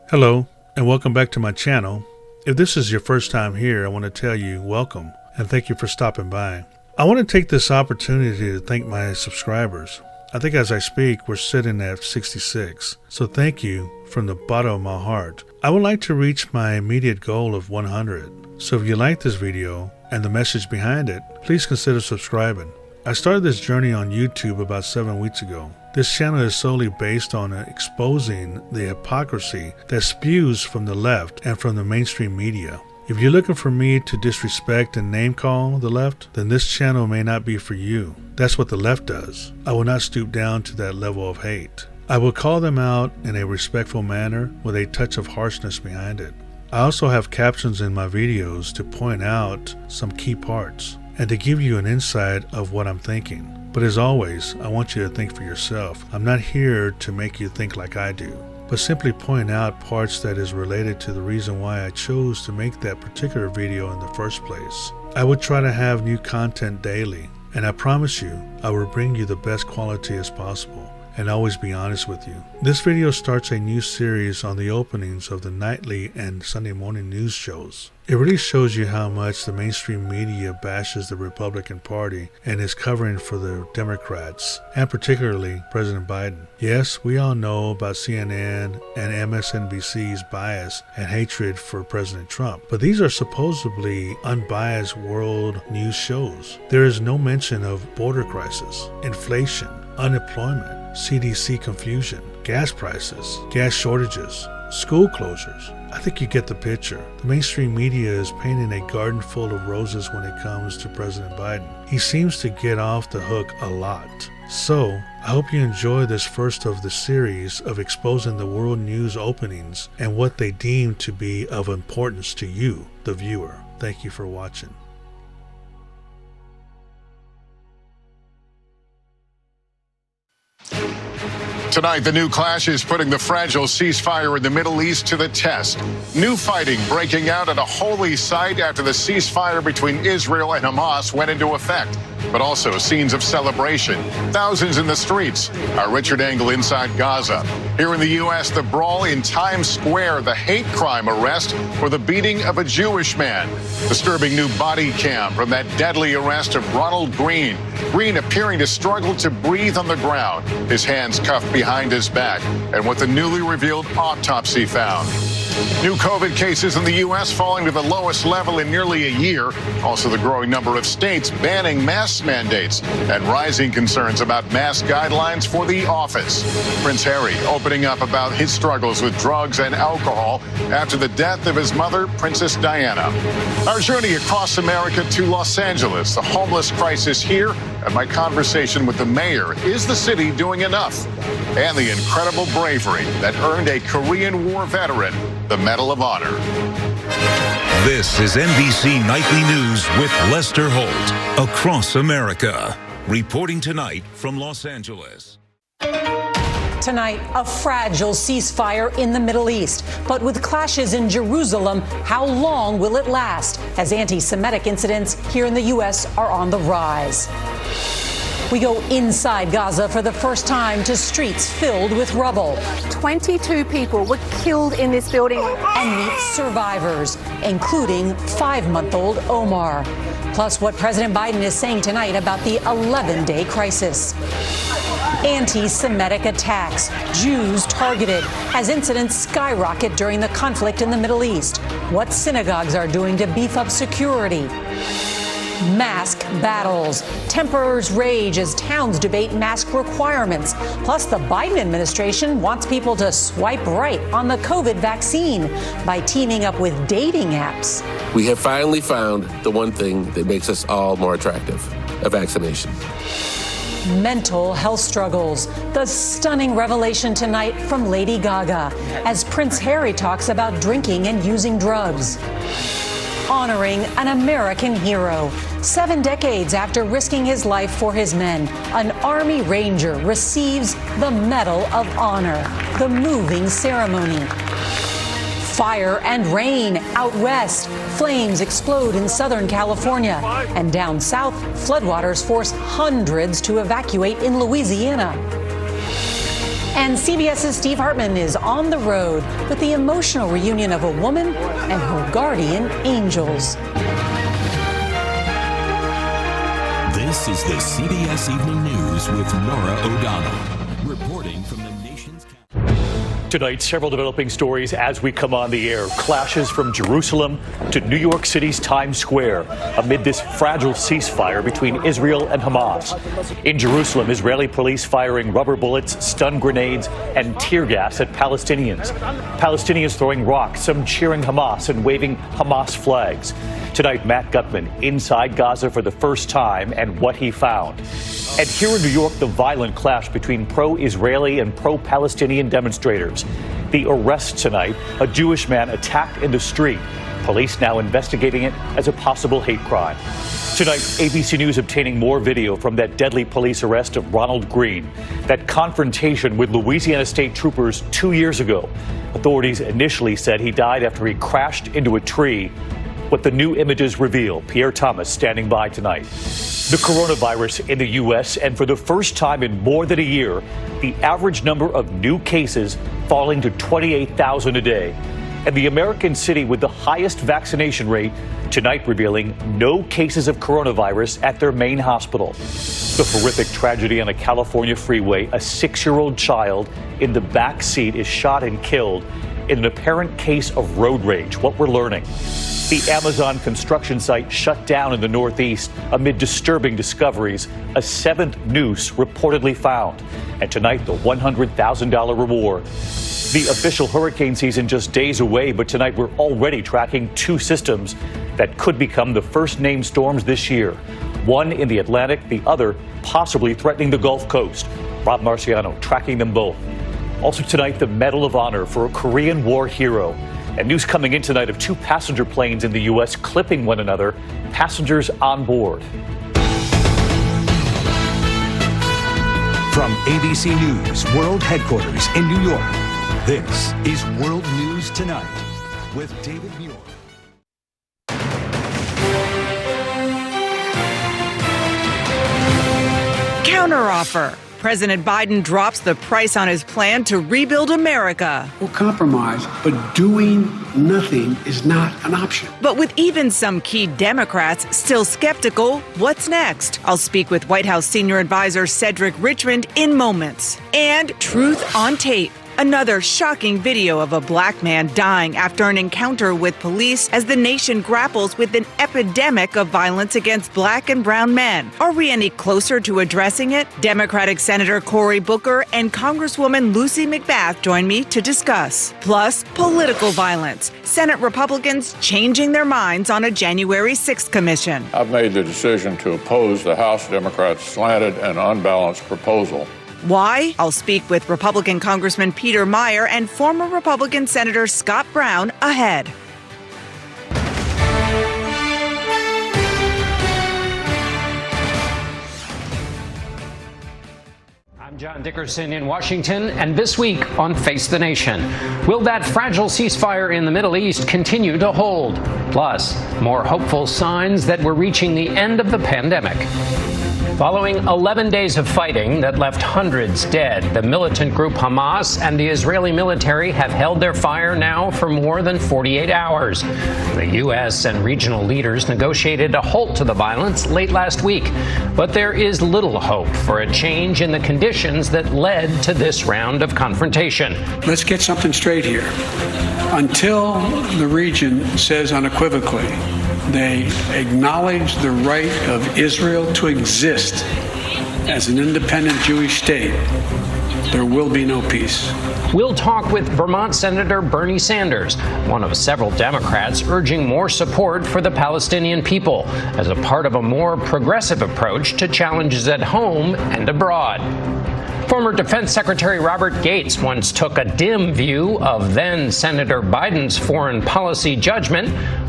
Hello, and welcome back to my channel. If this is your first time here, I want to tell you welcome and thank you for stopping by. I want to take this opportunity to thank my subscribers. I think as I speak, we're sitting at 66, so thank you from the bottom of my heart. I would like to reach my immediate goal of 100, so if you like this video and the message behind it, please consider subscribing. I started this journey on YouTube about 7 weeks ago. This channel is solely based on exposing the hypocrisy that spews from the left and from the mainstream media. If you're looking for me to disrespect and name call the left, then this channel may not be for you. That's what the left does. I will not stoop down to that level of hate. I will call them out in a respectful manner with a touch of harshness behind it. I also have captions in my videos to point out some key parts and to give you an insight of what I'm thinking. But as always, I want you to think for yourself. I'm not here to make you think like I do, but simply point out parts that is related to the reason why I chose to make that particular video in the first place. I would try to have new content daily, and I promise you, I will bring you the best quality as possible and always be honest with you. This video starts a new series on the openings of the nightly and Sunday morning news shows. It really shows you how much the mainstream media bashes the Republican Party and is covering for the Democrats, and particularly President Biden. Yes, we all know about CNN and MSNBC's bias and hatred for President Trump, but these are supposedly unbiased world news shows. There is no mention of border crisis, inflation, unemployment, CDC confusion, gas prices, gas shortages, school closures. I think you get the picture. The mainstream media is painting a garden full of roses when it comes to President Biden. He seems to get off the hook a lot. So, I hope you enjoy this first of the series of exposing the world news openings and what they deem to be of importance to you, the viewer. Thank you for watching. Tonight, the new clash is putting the fragile ceasefire in the Middle East to the test. New fighting breaking out at a holy site after the ceasefire between Israel and Hamas went into effect. But also scenes of celebration, thousands in the streets. Our Richard Engel inside Gaza. Here in the U.S., the brawl in Times Square, the hate crime arrest for the beating of a Jewish man. Disturbing new body cam from that deadly arrest of Ronald Green. Green appearing to struggle to breathe on the ground, his hands cuffed behind his back, and what the newly revealed autopsy found. New COVID cases in the U.S. falling to the lowest level in nearly a year. Also, the growing number of states banning mask mandates and rising concerns about mask guidelines for the office. Prince Harry opening up about his struggles with drugs and alcohol after the death of his mother, Princess Diana. Our journey across America to Los Angeles, the homeless crisis here, and my conversation with the mayor. Is the city doing enough? And the incredible bravery that earned a Korean War veteran the Medal of Honor. This is NBC Nightly News with Lester Holt, across America. Reporting tonight from Los Angeles. Tonight, a fragile ceasefire in the Middle East. But with clashes in Jerusalem, how long will it last as anti-Semitic incidents here in the U.S. are on the rise? We go inside Gaza for the first time to streets filled with rubble. 22 people were killed in this building. And meet survivors, including 5-month-old Omar. Plus what President Biden is saying tonight about the 11-day crisis. Anti-Semitic attacks, Jews targeted as incidents skyrocket during the conflict in the Middle East. What synagogues are doing to beef up security. Mask battles. Temperers rage as towns debate mask requirements. Plus, the Biden administration wants people to swipe right on the COVID vaccine by teaming up with dating apps. We have finally found the one thing that makes us all more attractive, a vaccination. Mental health struggles. The stunning revelation tonight from Lady Gaga as Prince Harry talks about drinking and using drugs. Honoring an American hero. 7 decades after risking his life for his men, an Army Ranger receives the Medal of Honor, the moving ceremony. Fire and rain out west. Flames explode in Southern California. And down south, floodwaters force hundreds to evacuate in Louisiana. And CBS's Steve Hartman is on the road with the emotional reunion of a woman and her guardian angels. This is the CBS Evening News with Norah O'Donnell, reporting from the nation's capital. Tonight, several developing stories as we come on the air. Clashes from Jerusalem to New York City's Times Square amid this fragile ceasefire between Israel and Hamas. In Jerusalem, Israeli police firing rubber bullets, stun grenades, and tear gas at Palestinians. Palestinians throwing rocks, some cheering Hamas and waving Hamas flags. Tonight, Matt Gutman inside Gaza for the first time and what he found. And here in New York, the violent clash between pro-Israeli and pro-Palestinian demonstrators. The arrest tonight, a Jewish man attacked in the street. Police now investigating it as a possible hate crime. Tonight, ABC News obtaining more video from that deadly police arrest of Ronald Green. That confrontation with Louisiana State troopers 2 years ago. Authorities initially said he died after he crashed into a tree. What the new images reveal. Pierre Thomas standing by tonight. The coronavirus in the U.S., and for the first time in more than a year, the average number of new cases falling to 28,000 a day. And the American city with the highest vaccination rate tonight revealing no cases of coronavirus at their main hospital. The horrific tragedy on a California freeway, a 6-year-old child in the back seat is shot and killed in an apparent case of road rage. What we're learning. The Amazon construction site shut down in the Northeast amid disturbing discoveries. A 7th noose reportedly found. And tonight, the $100,000 reward. The official hurricane season just days away, but tonight we're already tracking 2 systems that could become the first named storms this year. One in the Atlantic, the other possibly threatening the Gulf Coast. Rob Marciano tracking them both. Also tonight, the Medal of Honor for a Korean War hero. And news coming in tonight of 2 passenger planes in the U.S. clipping one another, passengers on board. From ABC News World Headquarters in New York, this is World News Tonight with David Muir. Counteroffer. President Biden drops the price on his plan to rebuild America. We'll compromise, but doing nothing is not an option. But with even some key Democrats still skeptical, what's next? I'll speak with White House senior advisor Cedric Richmond in moments. And truth on tape. Another shocking video of a black man dying after an encounter with police as the nation grapples with an epidemic of violence against black and brown men. Are we any closer to addressing it? Democratic Senator Cory Booker and Congresswoman Lucy McBath join me to discuss. Plus, political violence. Senate Republicans changing their minds on a January 6th commission. I've made the decision to oppose the House Democrats' slanted and unbalanced proposal. Why? I'll speak with Republican Congressman Peter Meijer and former Republican Senator Scott Brown ahead. I'm John Dickerson in Washington, and this week on Face the Nation, will that fragile ceasefire in the Middle East continue to hold? Plus, more hopeful signs that we're reaching the end of the pandemic. Following 11 days of fighting that left hundreds dead, the militant group Hamas and the Israeli military have held their fire now for more than 48 hours. The U.S. and regional leaders negotiated a halt to the violence late last week, but there is little hope for a change in the conditions that led to this round of confrontation. Let's get something straight here. Until the region says unequivocally they acknowledge the right of Israel to exist as an independent Jewish state, there will be no peace. We'll talk with Vermont Senator Bernie Sanders, one of several Democrats urging more support for the Palestinian people as a part of a more progressive approach to challenges at home and abroad. Former Defense Secretary Robert Gates once took a dim view of then Senator Biden's foreign policy judgment.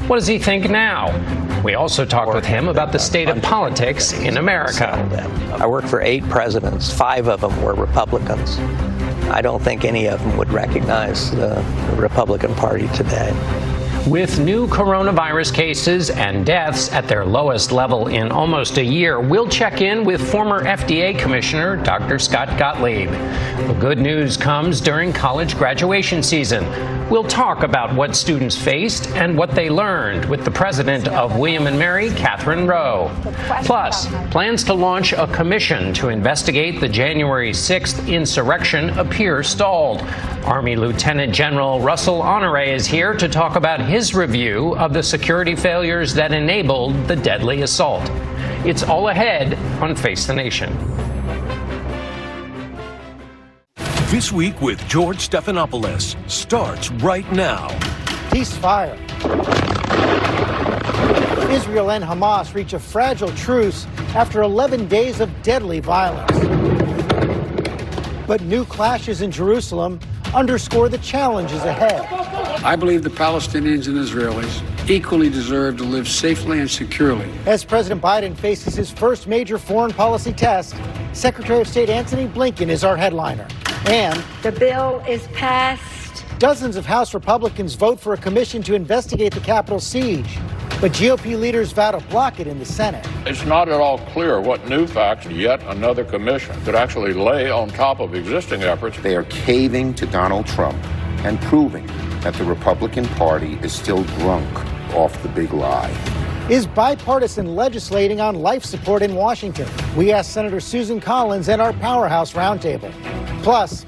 What does he think now? We also talked with him about the state of politics in America. I worked for 8 presidents. 5 of them were Republicans. I don't think any of them would recognize the Republican Party today. With new coronavirus cases and deaths at their lowest level in almost a year, we'll check in with former FDA Commissioner Dr. Scott Gottlieb. The good news comes during college graduation season. We'll talk about what students faced and what they learned with the president of William & Mary, Catherine Rowe. Plus, plans to launch a commission to investigate the January 6th insurrection appear stalled. Army Lieutenant General Russell Honore is here to talk about his review of the security failures that enabled the deadly assault. It's all ahead on Face the Nation. This Week with George Stephanopoulos starts right now. Ceasefire. Israel and Hamas reach a fragile truce after 11 days of deadly violence. But new clashes in Jerusalem underscore the challenges ahead. I believe the Palestinians and Israelis equally deserve to live safely and securely. As President Biden faces his first major foreign policy test, Secretary of State Antony Blinken is our headliner. And the bill is passed. Dozens of House Republicans vote for a commission to investigate the Capitol siege, but GOP leaders vow to block it in the Senate. It's not at all clear what new facts yet another commission could actually lay on top of existing efforts. They are caving to Donald Trump and proving that the Republican Party is still drunk off the big lie. Is bipartisan legislating on life support in Washington? We asked Senator Susan Collins and our Powerhouse Roundtable. Plus,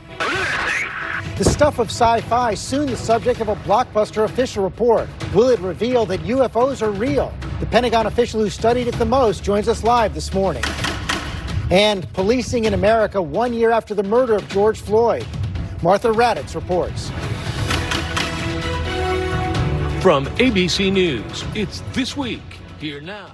the stuff of sci-fi, soon the subject of a blockbuster official report. Will it reveal that UFOs are real? The Pentagon official who studied it the most joins us live this morning. And policing in America 1 year after the murder of George Floyd. Martha Raddatz reports. From ABC News, it's This Week, here now.